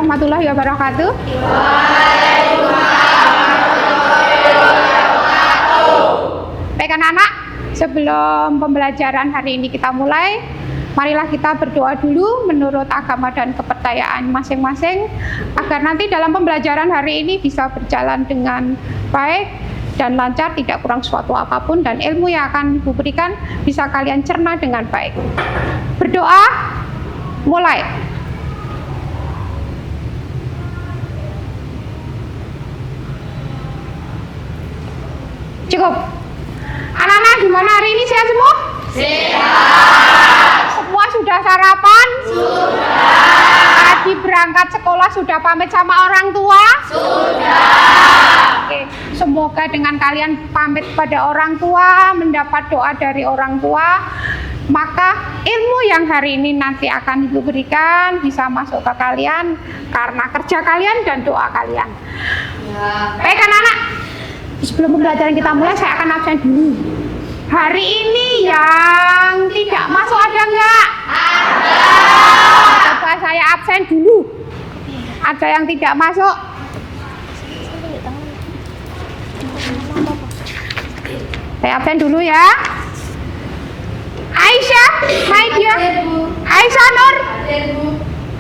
warahmatullahi wabarakatuh. Baik anak-anak, sebelum pembelajaran hari ini kita mulai, marilah kita berdoa dulu menurut agama dan kepercayaan masing-masing, agar nanti dalam pembelajaran hari ini bisa berjalan dengan baik dan lancar, tidak kurang suatu apapun, dan ilmu yang akan Ibu berikan bisa kalian cerna dengan baik. Berdoa, mulai. Cukup. Anak-anak gimana hari ini, sehat semua? Sehat. Semua sudah sarapan? Sudah. Tadi berangkat sekolah sudah pamit sama orang tua? Sudah. Oke, semoga dengan kalian pamit pada orang tua, mendapat doa dari orang tua, maka ilmu yang hari ini nanti akan Ibu berikan bisa masuk ke kalian karena kerja kalian dan doa kalian. Ya. Baik anak-anak, sebelum pembelajaran kita mulai, saya akan absen dulu. Hari ini yang tidak masuk ada nggak? Ada. Coba saya absen dulu. Ada yang tidak masuk? Saya absen dulu ya. Aisyah, Maidia, Aisyah Nur,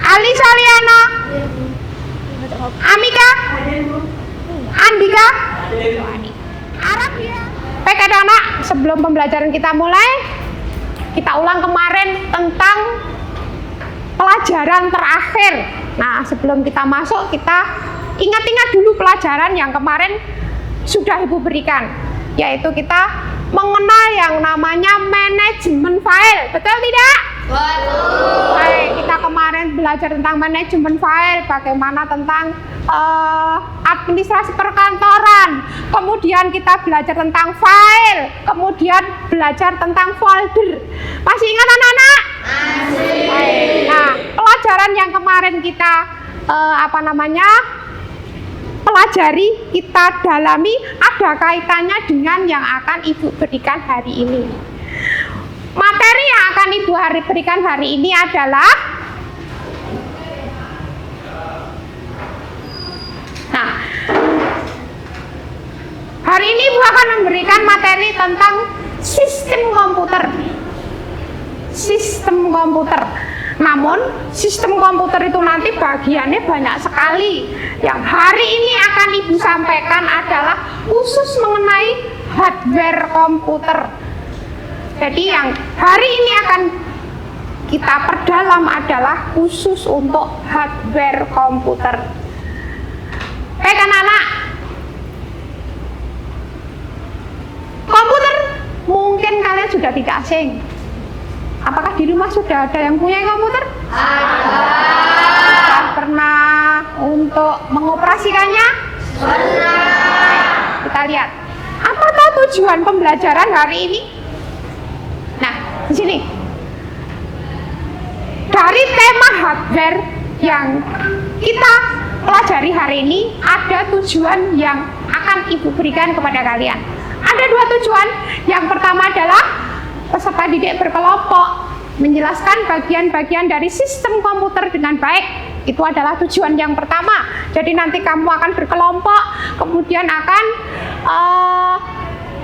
Ali Saliana, Amika, Andika, Arabia. Baik anak-anak, sebelum pembelajaran kita mulai, kita ulang kemarin tentang pelajaran terakhir. Nah, sebelum kita masuk, kita ingat-ingat dulu pelajaran yang kemarin sudah Ibu berikan, yaitu kita mengenal yang namanya manajemen file. Betul tidak? Betul. Baik, kita kemarin belajar tentang manajemen file, bagaimana tentang administrasi perkantoran, kemudian kita belajar tentang file, kemudian belajar tentang folder. Masih ingat anak-anak? Masih. Nah, pelajaran yang kemarin kita pelajari, kita dalami, ada kaitannya dengan yang akan Ibu berikan hari ini. Materi yang akan Ibu berikan hari ini adalah hari ini Ibu akan memberikan materi tentang sistem komputer. Sistem komputer. Namun, sistem komputer itu nanti bagiannya banyak sekali. Yang hari ini akan Ibu sampaikan adalah khusus mengenai hardware komputer. Jadi yang hari ini akan kita perdalam adalah khusus untuk hardware komputer. Baik anak-anak, komputer mungkin kalian sudah tidak asing. Apakah di rumah sudah ada yang punya komputer? Ada. Sudah pernah untuk mengoperasikannya? Pernah. Kita lihat. Apa tujuan pembelajaran hari ini? Nah, di sini. Dari tema hardware yang kita pelajari hari ini, ada tujuan yang akan Ibu berikan kepada kalian. Ada dua tujuan. Yang pertama adalah peserta didik berkelompok menjelaskan bagian-bagian dari sistem komputer dengan baik. Itu adalah tujuan yang pertama. Jadi nanti kamu akan berkelompok, kemudian akan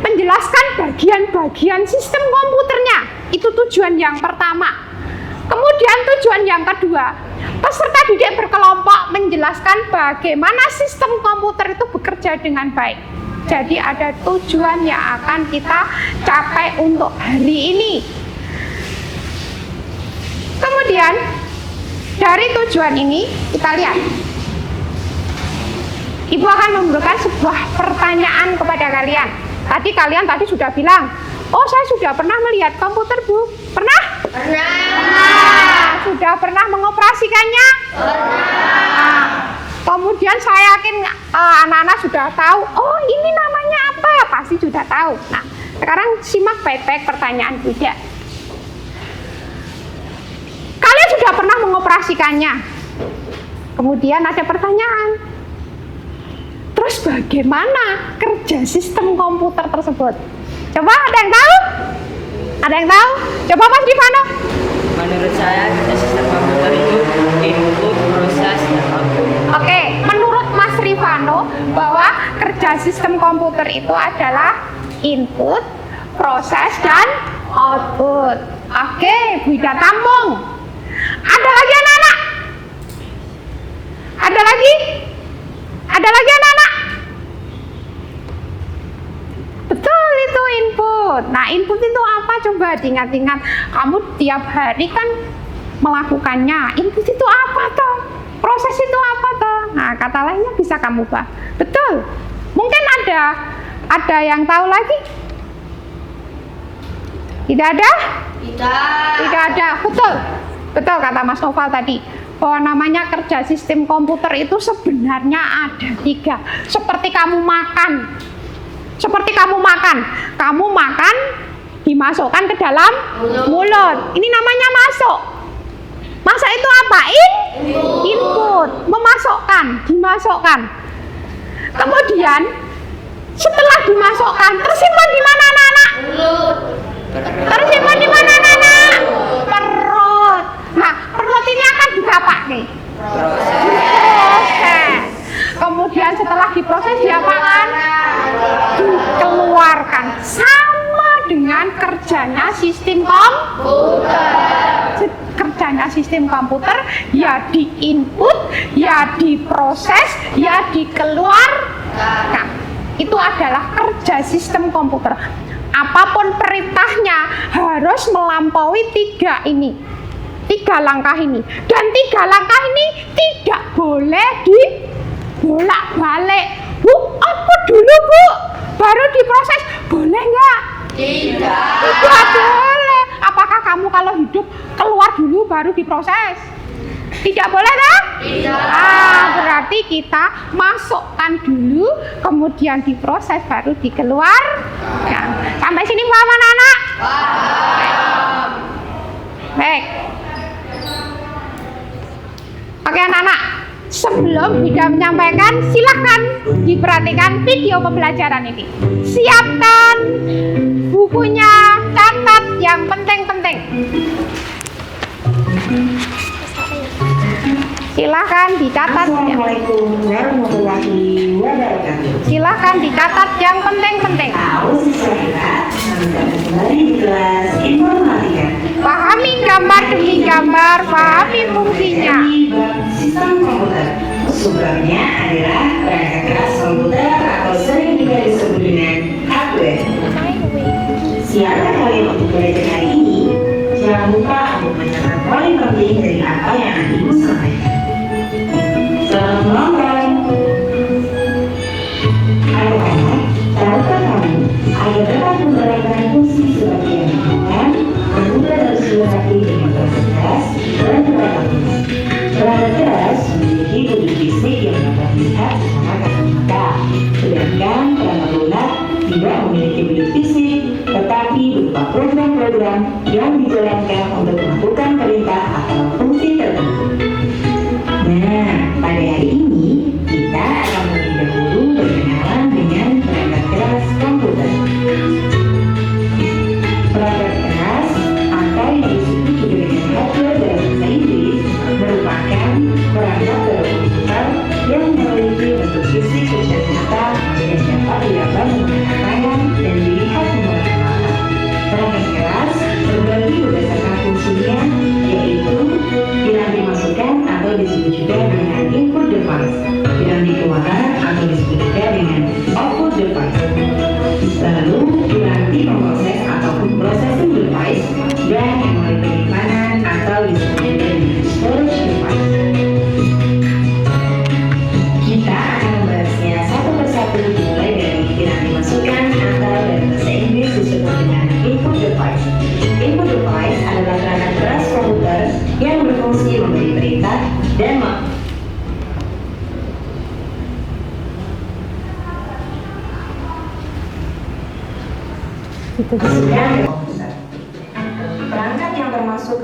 menjelaskan bagian-bagian sistem komputernya. Itu tujuan yang pertama. Kemudian tujuan yang kedua, peserta didik berkelompok menjelaskan bagaimana sistem komputer itu bekerja dengan baik. Jadi ada tujuan yang akan kita capai untuk hari ini. Kemudian dari tujuan ini kita lihat, Ibu akan memberikan sebuah pertanyaan kepada kalian. Kalian tadi sudah bilang, oh saya sudah pernah melihat komputer Bu. Pernah? Pernah. Sudah pernah mengoperasikannya? Pernah. Kemudian saya yakin anak-anak sudah tahu, oh ini namanya apa? Pasti sudah tahu. Nah, sekarang simak baik-baik pertanyaan Bunda. Kalian sudah pernah mengoperasikannya? Kemudian ada pertanyaan, terus bagaimana kerja sistem komputer tersebut? Coba ada yang tahu? Ada yang tahu? Coba Mas Divano. Menurut saya kerja sistem komputer itu input proses, dan output. Oke, menurut Mas Rifano bahwa kerja sistem komputer itu adalah input, proses, dan output. Oke, Bu Ida tampung. Ada lagi anak-anak? Ada lagi? Ada lagi anak-anak? Betul, itu input. Nah, input itu apa? Coba diingat-ingat. Kamu tiap hari kan melakukannya. Input itu apa toh? Proses itu apa toh? Nah, kata lainnya bisa kamu bahas. Betul. Mungkin ada yang tahu lagi? Tidak ada? Tidak ada. Betul. Betul kata Mas Noval tadi. Bahwa namanya kerja sistem komputer itu sebenarnya ada 3. Seperti kamu makan. Kamu makan, dimasukkan ke dalam mulut. Ini namanya masuk. Masuk itu apa? Input. Memasukkan, dimasukkan. Kemudian setelah dimasukkan, tersimpan di mana anak-anak? Tersimpan di mana anak-anak? Perut. Nah, perut ini akan diapakan? Diproses. Kemudian setelah diproses diapakan? Dikeluarkan. Sama dengan kerjanya sistem komputer. Kerjanya sistem komputer ya di input, ya diproses, ya dikeluarkan. Itu adalah kerja sistem komputer. Apapun perintahnya harus melampaui 3 langkah ini. Dan 3 langkah ini tidak boleh dibolak-balik. Bu, apa dulu Bu? Baru diproses, boleh nggak? Tidak boleh. Apakah kamu kalau hidup keluar dulu baru diproses? Tidak boleh kan? Berarti kita masukkan dulu, kemudian diproses, baru dikeluarkan. Sampai sini paham anak-anak? Baik. Oke anak-anak, sebelum Bida menyampaikan, silahkan diperhatikan video pembelajaran ini. Siapkan bukunya, catat yang penting-penting. Silahkan dicatat. Assalamualaikum warahmatullahi wabarakatuh. Silahkan dicatat yang penting-penting. Kembali di kelas informatika. Pahami gambar demi gambar, pahami fungsinya. Sistem komputer. Sumbernya adalah perangkat keras komputer atau sering juga disebut dengan hardware. Siapa kalian untuk belajar hari ini? Jangan lupa untuk mencatat poin penting dari apa yang akan Ibu sampaikan. Selamat menonton. Anak-anak, tahukah kamu agar dapat menerapkan fungsi seperti yang diinginkan, komputer harus dilengkapi dengan perangkat keras dan perangkat lunak. Perangkat keras memiliki kode fisik yang dapat dilihat bersama kasat mata, sedangkan perangkat lunak tidak memiliki bentuk fisik, tetapi berupa program-program yang dijalankan untuk melakukan perintah atau fungsi tertentu. Nah, pada hari ini kita akan lebih dahulu berkenalan dengan perangkat keras komputer. Perangkat keras atau yang disebut juga dengan hardware dalam bahasa Inggris merupakan perangkat dalam komputer yang memiliki bentuk fisik secara nyata dan dapat diraba menggunakan tangan dan dilihat menggunakan mata. Perangkat keras terbagi berdasarkan fungsinya, yaitu yang dimasukkan atau disebut juga dengan input device, yang dikeluarkan atau disebut juga dengan output device. Lalu piranti pemproses ataupun processing device, dan memori penyimpanan atau disebut juga dengan storage device. Kita akan membahasnya satu persatu, dimulai dari yang dimasukkan atau dalam bahasa Inggris disebut dengan input device. Input device adalah perangkat keras komputer yang berfungsi memberi perintah dan komputer. Perangkat yang termasuk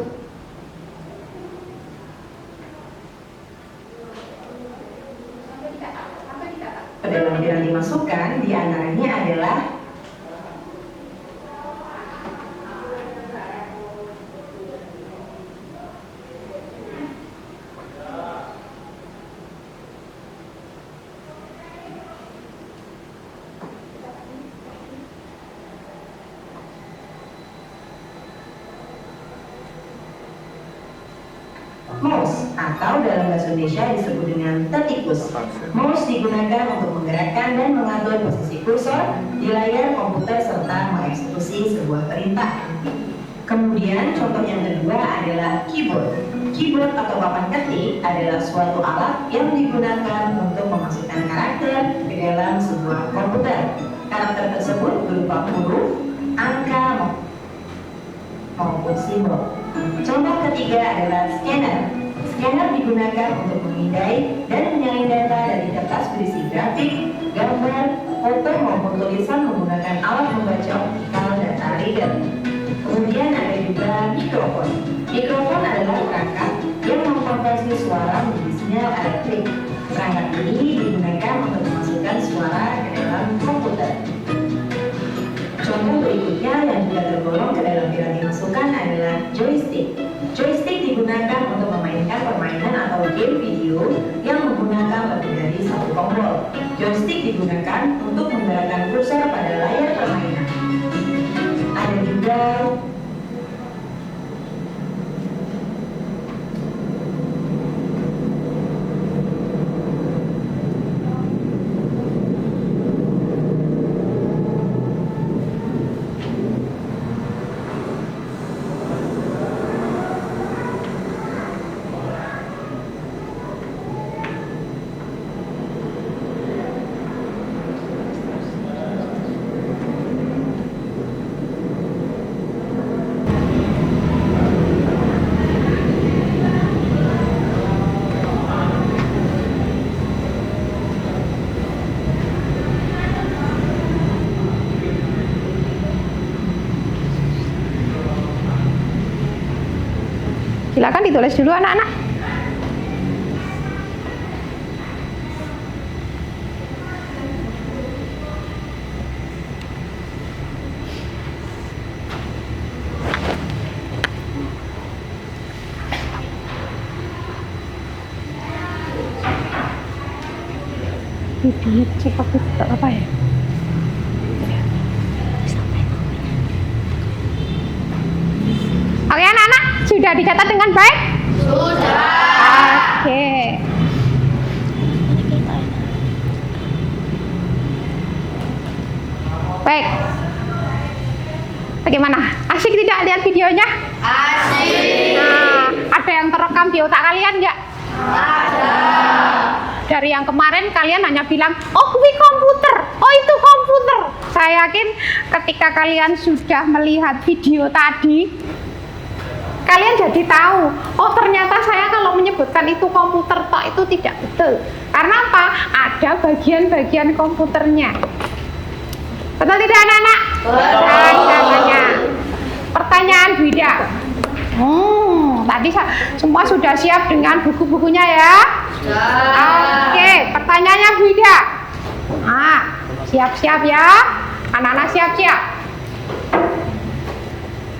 dalam yang dimasukkan diantaranya adalah Mouse atau dalam bahasa Indonesia disebut dengan tetikus. Mouse digunakan untuk menggerakkan dan mengatur posisi kursor di layar komputer serta mengeksekusi sebuah perintah. Kemudian contoh yang kedua adalah keyboard. Keyboard atau papan ketik adalah suatu alat yang digunakan untuk memasukkan karakter ke dalam sebuah komputer. Karakter tersebut berupa huruf, angka, maupun simbol. Contoh ketiga adalah scanner. Scanner digunakan untuk memindai dan menyalin data dari kertas berisi grafik, gambar, foto maupun tulisan menggunakan alat membaca optikal data reader. Kemudian ada juga mikrofon. Mikrofon adalah perangkat yang mengkonversi suara menjadi sinyal elektrik. Perangkat ini digunakan untuk memasukkan suara ke dalam komputer. Contoh berikutnya yang juga tergolong ke dalam piranti masukan adalah joystick. Joystick digunakan untuk memainkan permainan atau game video yang menggunakan lebih dari satu tombol. Joystick digunakan untuk menggerakkan kursor pada layar permainan. Ada juga silakan ditulis dulu anak-anak. Video cek apa ya? Oke anak-anak, sudah dicatat dengan baik? Sudah. Oke. Baik. Bagaimana? Asik tidak lihat videonya? Asik. Nah, ada yang terekam di otak kalian nggak? Ada. Dari yang kemarin kalian hanya bilang, oh ini komputer, oh itu komputer. Saya yakin ketika kalian sudah melihat video tadi, kalian jadi tahu, oh ternyata saya kalau menyebutkan itu komputer toh itu tidak betul. Karena apa? Ada bagian-bagian komputernya. Betul tidak anak-anak? Betul. Pertanyaan Bida. Tadi semua sudah siap dengan buku-bukunya ya? Oke, pertanyaannya Bida. Nah, siap-siap ya. Anak-anak siap-siap.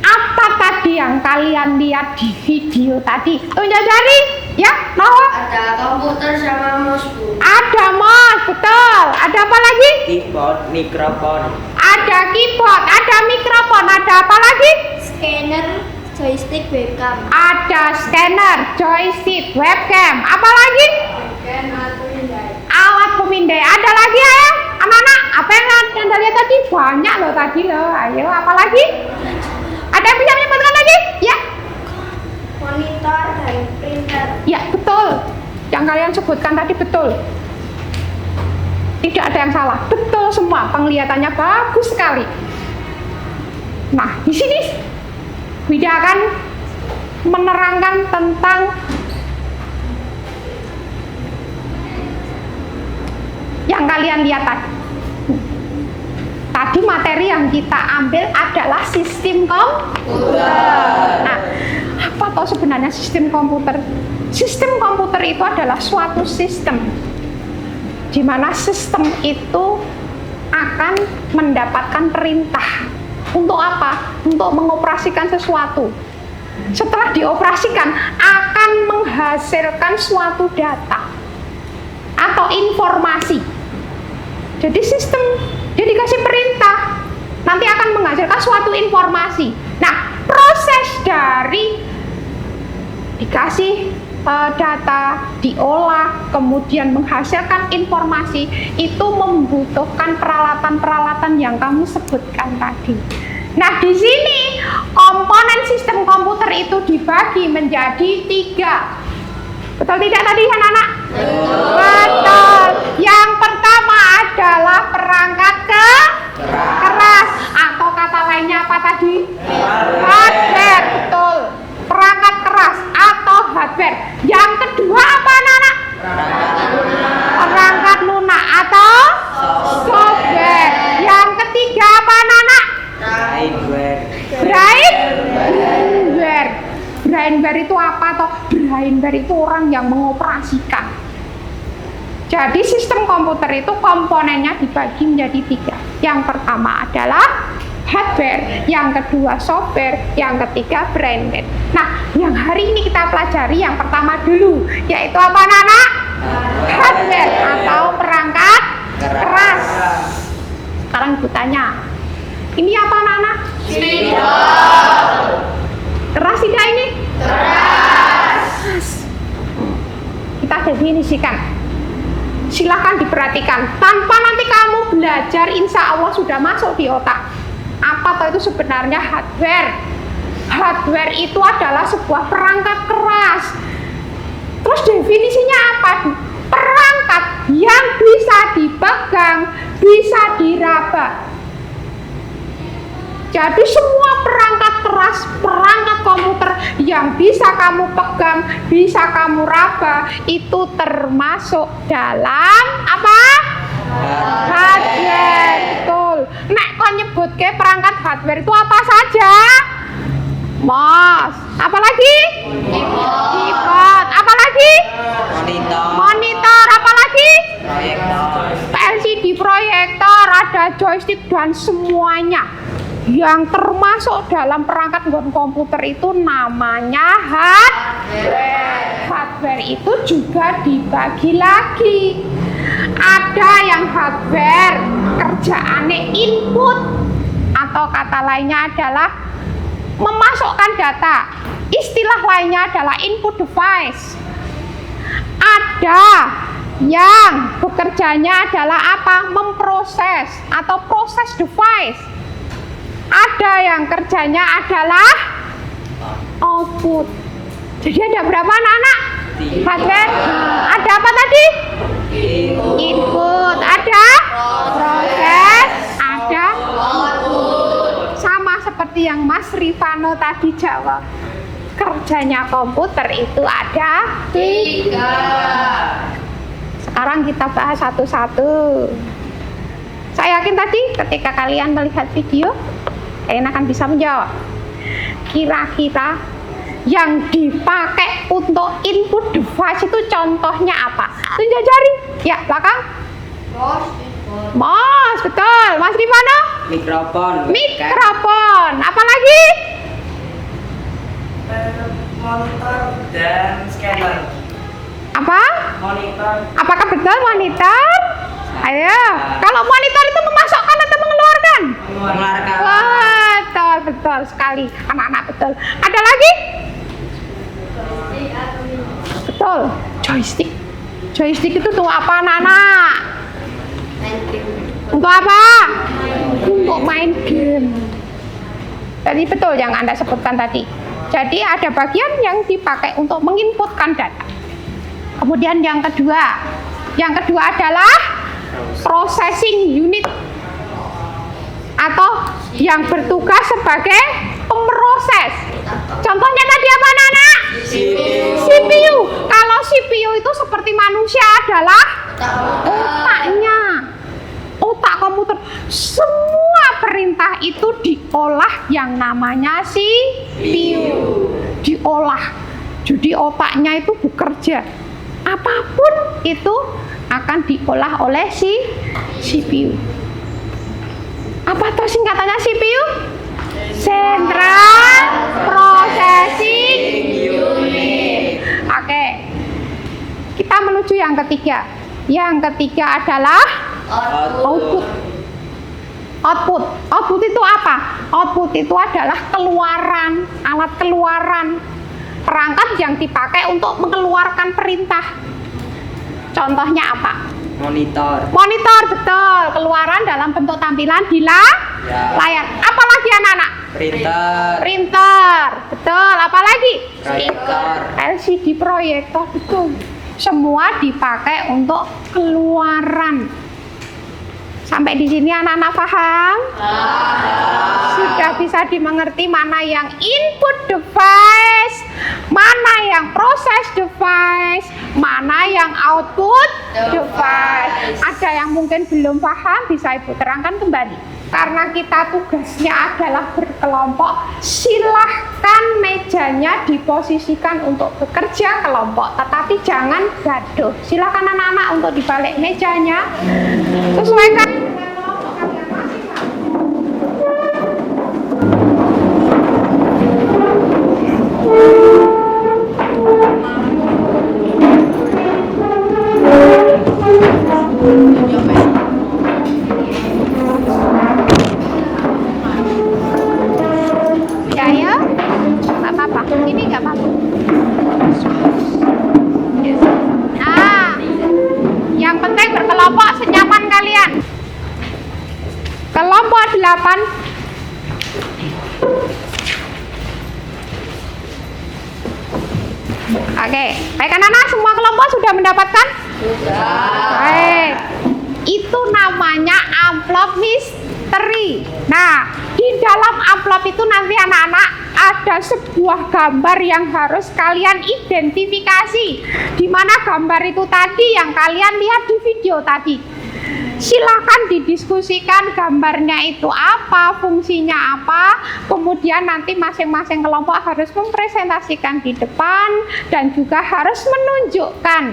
Apa tadi yang kalian lihat di video tadi? Tunjuk jari, ya, Noah. Ada komputer sama mouse, Bu. Ada mouse, betul. Ada apa lagi? Keyboard, mikrofon. Ada keyboard, ada mikrofon, ada apa lagi? Scanner, joystick, webcam. Ada scanner, joystick, webcam. Apa lagi? Alat pemindai. Ada lagi ya, anak-anak? Apa yang Anda lihat tadi? Banyak loh tadi loh. Ayo, apa lagi? Ada yang bisa menyebutkan lagi? Ya. Monitor dan printer. Ya, betul. Yang kalian sebutkan tadi betul. Tidak ada yang salah. Betul semua. Penglihatannya bagus sekali. Nah, di sini Wida akan menerangkan tentang yang kalian lihat tadi. Tadi materi yang kita ambil adalah sistem komputer. Nah, apa toh sebenarnya sistem komputer? Sistem komputer itu adalah suatu sistem di mana sistem itu akan mendapatkan perintah. Untuk apa? Untuk mengoperasikan sesuatu. Setelah dioperasikan akan menghasilkan suatu data atau informasi. Jadi sistem dia dikasih perintah, nanti akan menghasilkan suatu informasi. Nah, proses dari dikasih data, diolah, kemudian menghasilkan informasi, itu membutuhkan peralatan-peralatan yang kamu sebutkan tadi. Nah, di sini komponen sistem komputer itu dibagi menjadi 3. Betul tidak tadi anak-anak? Betul. Yang pertama adalah perangkat keras, atau kata lainnya apa tadi? Hardware. Betul. Perangkat keras atau hardware. Yang kedua apa anak-anak? Perangkat lunak atau software. Yang ketiga apa anak-anak? Brainware. Brainware itu apa toh? Brainware itu orang yang mengoperasikan. Jadi sistem komputer itu komponennya dibagi menjadi 3. Yang pertama adalah hardware, yang kedua software, yang ketiga brainware. Nah, yang hari ini kita pelajari yang pertama dulu, yaitu apa anak-anak? Hardware atau perangkat keras. Sekarang ibu tanya, ini apa anak-anak? Keras tidak ini? Keras. Kita definisikan. Silahkan diperhatikan. Tanpa nanti kamu belajar, insya Allah sudah masuk di otak. Apa toh itu sebenarnya hardware? Hardware itu adalah sebuah perangkat keras. Terus definisinya apa? Perangkat yang bisa dipegang, bisa diraba. Jadi semua perangkat keras, perangkat komputer yang bisa kamu pegang, bisa kamu raba, itu termasuk dalam apa? Hardware. Betul. Nek kau nyebut ke perangkat hardware itu apa saja? Mouse. Apa lagi? Keyboard. Apa lagi? Monitor. Apa lagi? LCD proyektor, ada joystick dan semuanya yang termasuk dalam perangkat komputer itu namanya hardware. Hardware itu juga dibagi lagi. Ada yang hardware kerjaannya input, atau kata lainnya adalah memasukkan data. Istilah lainnya adalah input device. Ada yang bekerjanya adalah apa? Memproses atau proses device. Ada yang kerjanya adalah output. Jadi ada berapa anak-anak? Hardware. Ada apa tadi? Input. Ada proses. Ada output. Sama seperti yang Mas Rifano tadi jawab. Kerjanya komputer itu ada 3. Sekarang kita bahas satu-satu. Saya yakin tadi ketika kalian melihat video, kalian akan bisa menjawab. Kira-kira yang dipakai untuk input device itu contohnya apa? Tunjuk jari. Ya, belakang. Mouse, betul. Mas Rifano? Mikrofon. Apa lagi? Monitor dan scanner. Apa? Monitor. Apakah betul monitor? Ayo. Kalau monitor itu memasukkan atau mengeluarkan? Mengeluarkan. Betul sekali. Anak-anak betul. Ada lagi? Betul. Joystick. Joystick itu untuk apa anak-anak? Untuk apa? Untuk main game. Jadi betul yang Anda sebutkan tadi. Jadi ada bagian yang dipakai untuk menginputkan data. Kemudian yang kedua adalah processing unit, atau yang bertugas sebagai pemroses. Contohnya tadi apa anak-anak? CPU. Kalau CPU itu seperti manusia adalah otaknya. Otak komputer. Semua perintah itu diolah yang namanya CPU. Diolah. Jadi otaknya itu bekerja. Apapun itu akan diolah oleh si CPU. Apa tuh singkatannya CPU? Central Processing Unit. Oke. Kita menuju yang ketiga. Yang ketiga adalah output. Output itu apa? Output itu adalah keluaran, alat keluaran. perangkat yang dipakai untuk mengeluarkan perintah. Contohnya apa? Monitor. Monitor, betul. Keluaran dalam bentuk tampilan di layar. Apalagi anak-anak? Printer. Printer, betul. Apalagi? Proyektor. LCD proyektor, betul. Semua dipakai untuk keluaran. Sampai di sini anak-anak paham? Sudah bisa dimengerti mana yang input device, mana yang proses device, mana yang output device. Ada yang mungkin belum paham, bisa Ibu terangkan kembali. Karena kita tugasnya adalah berkelompok, silahkan mejanya diposisikan untuk bekerja kelompok, tetapi jangan gaduh. Silahkan anak-anak untuk dibalik mejanya, sesuaikan dengan kelompok kalian masing-masing. Ya, nggak apa-apa. Ini nggak apa-apa. Nah, yang penting berkelompok senyaman kalian. Kelompok 8. Oke, baik anak-anak, semua kelompok sudah mendapatkan? Sudah. Baik. Itu namanya amplop misteri. Nah, di dalam amplop itu nanti anak-anak ada sebuah gambar yang harus kalian identifikasi. Di mana gambar itu tadi yang kalian lihat di video tadi. Silakan didiskusikan gambarnya itu apa, fungsinya apa. Kemudian nanti masing-masing kelompok harus mempresentasikan di depan dan juga harus menunjukkan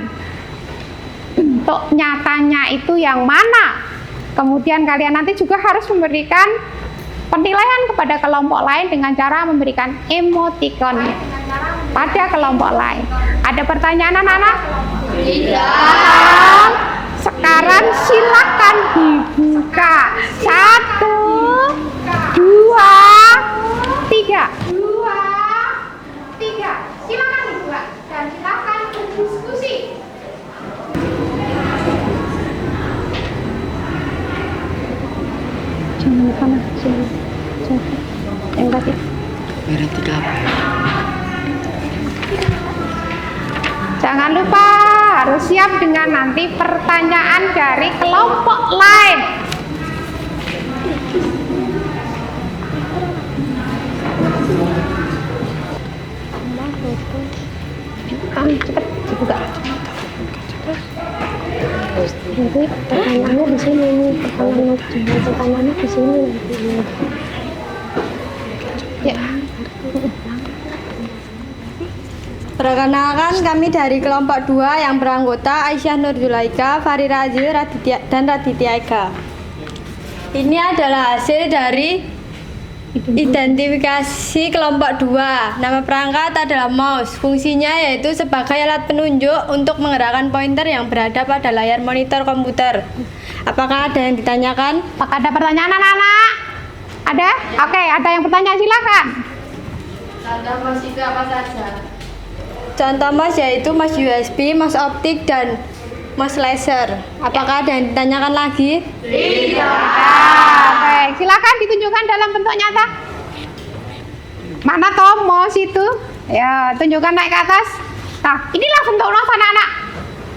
bentuk nyatanya itu yang mana. Kemudian kalian nanti juga harus memberikan penilaian kepada kelompok lain dengan cara memberikan emoticon pada kelompok lain. Ada pertanyaan anak-anak? Tidak. Sekarang silakan dibuka. 1, 2, 3. 2, 3. Silakan dibuka dan silakan berdiskusi. Jangan lupa yang tadi. Merah 3. Jangan lupa harus siap dengan nanti pertanyaan dari kelompok lain. Cepat dibuka. Nanti pertanyaannya di sini nih, pertanyaannya di sini. Ya. Perkenalkan, kami dari kelompok 2 yang beranggota Aisyah Nur Zulaika, Farira Azil, dan Raditya Ega. Ini adalah hasil dari identifikasi kelompok 2. Nama perangkat adalah mouse. Fungsinya yaitu sebagai alat penunjuk untuk menggerakkan pointer yang berada pada layar monitor komputer. Apakah ada yang ditanyakan? Apakah ada pertanyaan anak-anak? Ada? Oke, ada yang bertanya, silakan. Contoh mouse itu apa saja? Contoh mouse yaitu mouse USB, mouse optik, dan mouse laser. Apakah ada yang ditanyakan lagi? Oke, silakan ditunjukkan dalam bentuk nyata. Mana toh mouse itu? Ya, tunjukkan naik ke atas. Nah, inilah bentuk mouse anak-anak.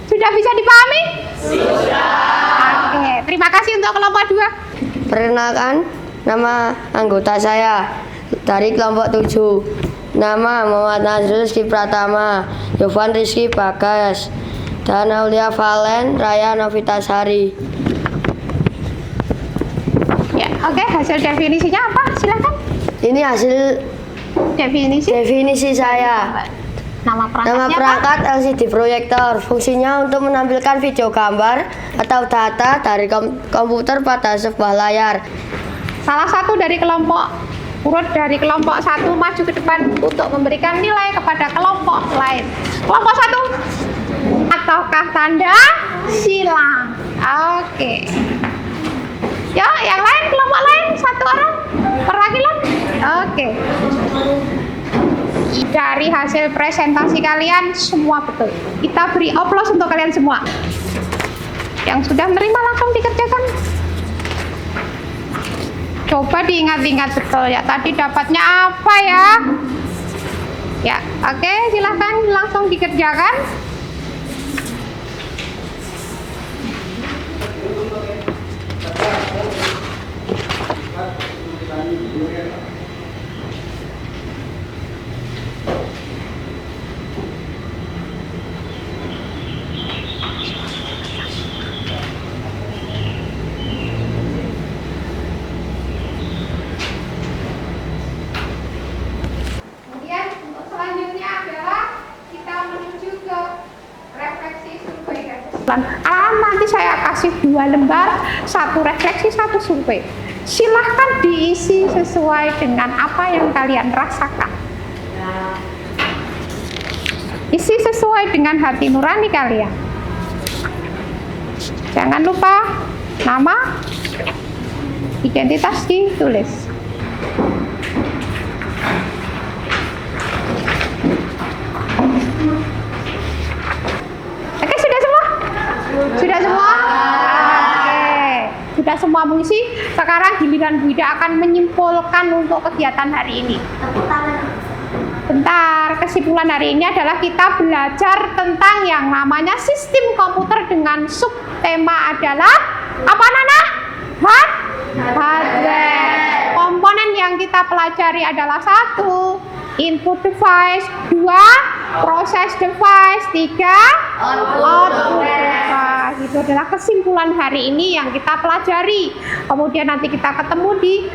Sudah bisa dipahami? Sudah. Oke, terima kasih untuk kelompok 2. Perkenalkan, nama anggota saya dari kelompok 7. Nama Muhammad Nazrul Rizky Pratama, Yovan Rizky Bagas, dan Aulia Valen Raya Novitasari. Ya, oke, hasil definisinya apa? Silakan. Ini hasil definisi saya. Nama perangkatnya Nama perangkat LCD proyektor. Fungsinya untuk menampilkan video gambar atau data dari komputer pada sebuah layar. Salah satu dari kelompok urut dari kelompok 1 maju ke depan untuk memberikan nilai kepada kelompok lain. Kelompok 1, ataukah tanda silang? Oke. Ya, yang lain, kelompok lain, 1 orang perwakilan. Oke. Dari hasil presentasi kalian semua betul. Kita beri aplaus untuk kalian semua. Yang sudah menerima langsung dikerjakan. Coba diingat-ingat betul ya, tadi dapatnya apa ya? Ya, oke, silahkan langsung dikerjakan. Kemudian untuk selanjutnya adalah kita menuju ke refleksi survei. Nanti saya kasih 2 lembar, 1 refleksi, 1 survei. Silahkan diisi sesuai dengan apa yang kalian rasakan. Isi sesuai dengan hati nurani kalian. Jangan lupa nama, identitas ditulis. Oke, sudah semua? Sudah semua? Oke. Sudah semua mengisi. Sekarang giliran Bu Ida akan menyimpulkan untuk kegiatan hari ini. Bentar, kesimpulan hari ini adalah kita belajar tentang yang namanya sistem komputer dengan subtema adalah apa, Nana? Hardware. Komponen yang kita pelajari adalah 1. Input device, 2. Proses device, 3. Output device. Itu adalah kesimpulan hari ini yang kita pelajari. Kemudian nanti kita ketemu di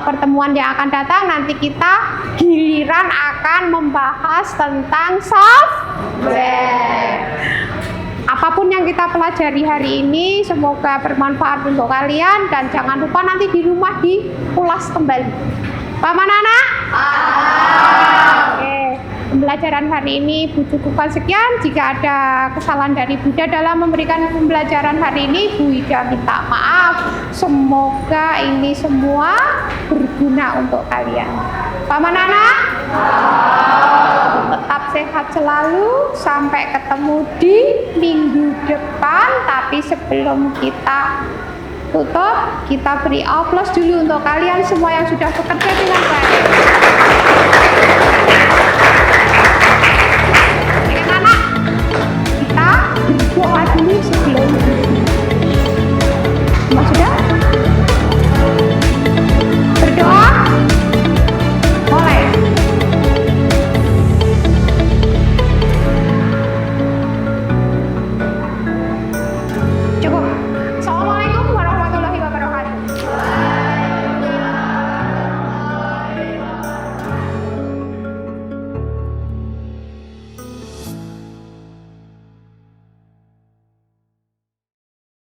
pertemuan yang akan datang. Nanti kita giliran akan membahas tentang software. Apapun yang kita pelajari hari ini semoga bermanfaat untuk kalian, dan jangan lupa nanti di rumah diulas kembali. Paham, anak-anak? Oke, pembelajaran hari ini Bu cukupkan sekian. Jika ada kesalahan dari Bu Ida dalam memberikan pembelajaran hari ini, Bu Ida minta maaf. Semoga ini semua berguna untuk kalian. Paham, anak-anak? Tetap sehat selalu. Sampai ketemu di minggu depan. Tapi sebelum kita tutup, kita beri aplaus dulu untuk kalian semua yang sudah bekerja